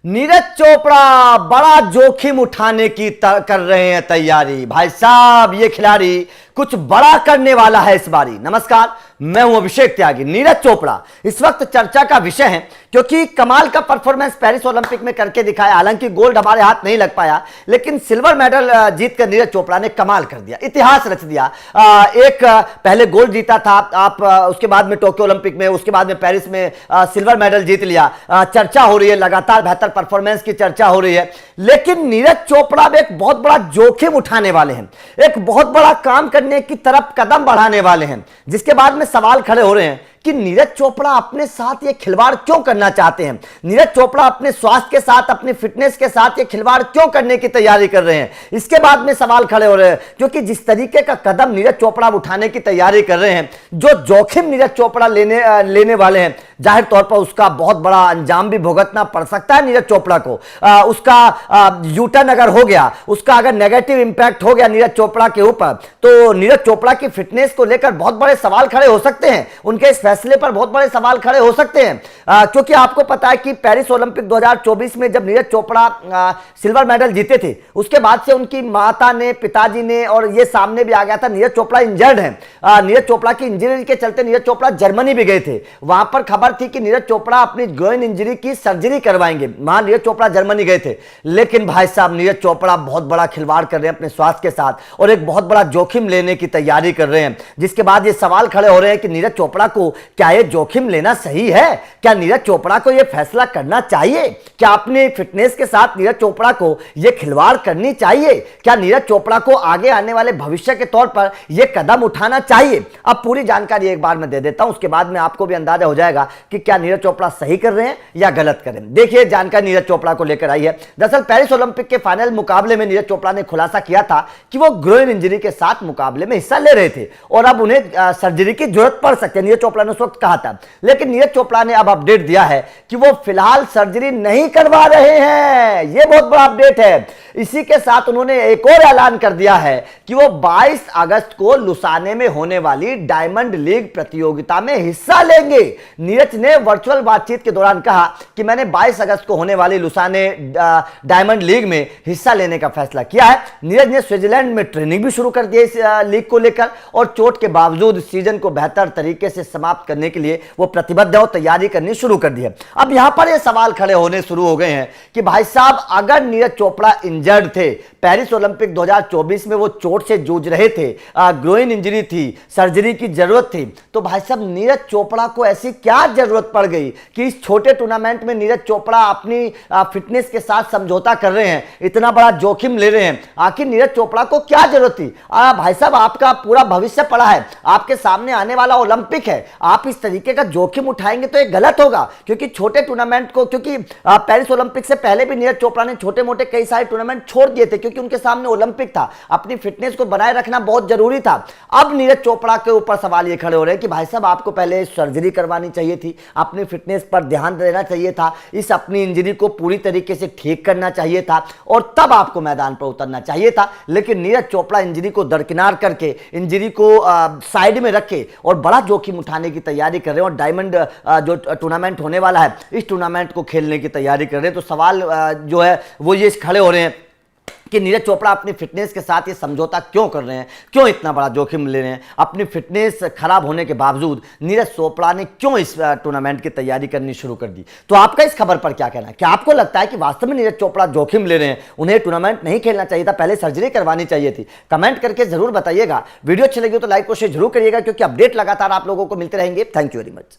नीरज चोपड़ा बड़ा जोखिम उठाने की कर रहे हैं तैयारी। भाई साहब, ये खिलाड़ी कुछ बड़ा करने वाला है इस बारी। नमस्कार, मैं हूं अभिषेक त्यागी। नीरज चोपड़ा इस वक्त चर्चा का विषय है क्योंकि कमाल का परफॉर्मेंस पेरिस ओलंपिक में करके दिखाया। हालांकि गोल्ड हमारे हाथ नहीं लग पाया, लेकिन सिल्वर मेडल जीतकर नीरज चोपड़ा ने कमाल कर दिया, इतिहास रच दिया। एक पहले गोल्ड जीता था आप, उसके बाद में टोक्यो ओलंपिक में, उसके बाद में पेरिस में सिल्वर मेडल जीत लिया। चर्चा हो रही है, लगातार बेहतर परफॉर्मेंस की चर्चा हो रही है। लेकिन नीरज चोपड़ा एक बहुत बड़ा जोखिम उठाने वाले हैं, एक बहुत बड़ा काम करने की तरफ कदम बढ़ाने वाले हैं, जिसके बाद में सवाल खड़े हो रहे हैं कि नीरज चोपड़ा अपने साथ ये खिलवाड़ क्यों करना चाहते हैं। नीरज चोपड़ा अपने स्वास्थ्य के साथ, अपनी फिटनेस के साथ ये खिलवाड़ क्यों करने की तैयारी कर रहे हैं। इसके बाद में सवाल खड़े हो रहे हैं क्योंकि जिस तरीके का कदम नीरज चोपड़ा उठाने की तैयारी कर रहे हैं, जो जोखिम नीरज चोपड़ा लेने वाले हैं, जाहिर तौर पर उसका बहुत बड़ा अंजाम भी भुगतना पड़ सकता है नीरज चोपड़ा को। उसका यूटर्न अगर हो गया, उसका अगर नेगेटिव इंपैक्ट हो गया नीरज चोपड़ा के ऊपर, तो नीरज चोपड़ा की फिटनेस को लेकर बहुत बड़े सवाल खड़े हो सकते हैं। उनके इस फैसले पर बहुत बड़े सवाल खड़े हो सकते हैं, क्योंकि आपको पता है कि पेरिस ओलंपिक 2024 में जब नीरज चोपड़ा सिल्वर मेडल जीते थे, उसके बाद से उनकी माता ने, पिताजी ने, और ये सामने भी आ गया था नीरज चोपड़ा इंजर्ड है। नीरज चोपड़ा की इंजरी के चलते नीरज चोपड़ा जर्मनी भी गए थे। वहां पर खबर थी कि नीरज चोपड़ा अपनी ग्रोइन इंजरी की सर्जरी करवाएंगे, वहां नीरज चोपड़ा जर्मनी गए थे। लेकिन भाई साहब, नीरज चोपड़ा बहुत बड़ा खिलवाड़ कर रहे हैं अपने स्वास्थ्य के साथ और एक बहुत बड़ा जोखिम लेने की तैयारी कर रहे हैं, जिसके बाद ये सवाल खड़े हो रहे हैं कि नीरज चोपड़ा को क्या ये जोखिम लेना सही है? क्या नीरज चोपड़ा को यह फैसला करना चाहिए? क्या अपने फिटनेस के साथ नीरज चोपड़ा को यह खिलवाड़ करनी चाहिए? क्या नीरज चोपड़ा को आगे आने वाले भविष्य के तौर पर यह कदम उठाना चाहिए? अब पूरी जानकारी एक बार मैं दे देता हूं, उसके बाद में आपको भी अंदाजा हो जाएगा कि क्या नीरज चोपड़ा सही कर रहे हैं या गलत कर रहे हैं। देखिए, जानकारी नीरज चोपड़ा को लेकर आई है। दरअसल पेरिस ओलंपिक के फाइनल मुकाबले में नीरज चोपड़ा ने खुलासा किया था कि वो ग्रोइन इंजरी के साथ मुकाबले में हिस्सा ले रहे थे और अब उन्हें सर्जरी की जरूरत पड़ सकती है। नीरज चोपड़ा ने उस वक्त कहा था, लेकिन नीरज चोपड़ा ने अब अपडेट दिया है कि वो फिलहाल सर्जरी नहीं करवा रहे हैं। यह बहुत बड़ा अपडेट है। इसी के साथ उन्होंने एक और ऐलान कर दिया है कि वो 22 अगस्त को लुसाने में होने वाली डायमंड लीग प्रतियोगिता में हिस्सा लेंगे। नीरज ने वर्चुअल बातचीत के दौरान कहा कि मैंने 22 अगस्त को होने वाली लुसाने डायमंड लीग में हिस्सा लेने का फैसला किया है। नीरज ने स्विट्जरलैंड में ट्रेनिंग भी शुरू कर दी इस लीग को लेकर और चोट के बावजूद सीजन को बेहतर तरीके से समाप्त करने के लिए वो प्रतिबद्ध और तैयारी करनी शुरू कर दी है। अब यहां पर ये सवाल खड़े होने शुरू हो गए हैं कि भाई साहब, अगर नीरज चोपड़ा इंजर्ड थे, पेरिस ओलंपिक 2024 में वो चोट से जूझ रहे थे, ग्रोइन इंजरी थी, सर्जरी की जरूरत थी, तो भाई साहब नीरज चोपड़ा को ऐसी क्या जरूरत पड़ गई कि इस छोटे टूर्नामेंट में नीरज चोपड़ा अपनी फिटनेस के साथ समझौता कर रहे हैं, इतना बड़ा जोखिम ले रहे हैं? आखिर नीरज चोपड़ा को क्या जरूरत थी? भाई साहब, आपका पूरा भविष्य पड़ा है, आपके सामने आने वाला ओलंपिक है, आप इस तरीके का जोखिम उठाएंगे तो ये गलत होगा। क्योंकि छोटे टूर्नामेंट को, क्योंकि पेरिस ओलंपिक से पहले भी नीरज चोपड़ा ने छोटे मोटे कई सारे टूर्नामेंट छोड़ दिए थे क्योंकि उनके सामने ओलंपिक था, अपनी फिटनेस को बनाए रखना बहुत जरूरी था। अब नीरज चोपड़ा के ऊपर सवाल ये खड़े हो रहे हैं कि भाई साहब, आपको पहले सर्जरी करवानी चाहिए थी, अपनी फिटनेस पर ध्यान देना चाहिए था, इस अपनी इंजरी को पूरी तरीके से ठीक करना चाहिए था और तब आपको मैदान पर उतरना चाहिए था। लेकिन नीरज चोपड़ा इंजरी को दरकिनार करके, इंजरी को साइड में रखे और बड़ा जोखिम उठाने की तैयारी कर रहे हैं और डायमंड जो टूर्नामेंट होने वाला है, इस टूर्नामेंट को खेलने की तैयारी कर रहे हैं। तो सवाल जो है वो ये खड़े हो रहे हैं कि नीरज चोपड़ा अपनी फिटनेस के साथ ये समझौता क्यों कर रहे हैं, क्यों इतना बड़ा जोखिम ले रहे हैं? अपनी फिटनेस खराब होने के बावजूद नीरज चोपड़ा ने क्यों इस टूर्नामेंट की तैयारी करनी शुरू कर दी? तो आपका इस खबर पर क्या कहना है? क्या आपको लगता है कि वास्तव में नीरज चोपड़ा जोखिम ले रहे हैं, उन्हें टूर्नामेंट नहीं खेलना चाहिए था, पहले सर्जरी करवानी चाहिए थी? कमेंट करके जरूर बताइएगा। वीडियो अच्छी लगी तो लाइक और शेयर जरूर करिएगा, क्योंकि अपडेट लगातार आप लोगों को मिलते रहेंगे। Thank you very much.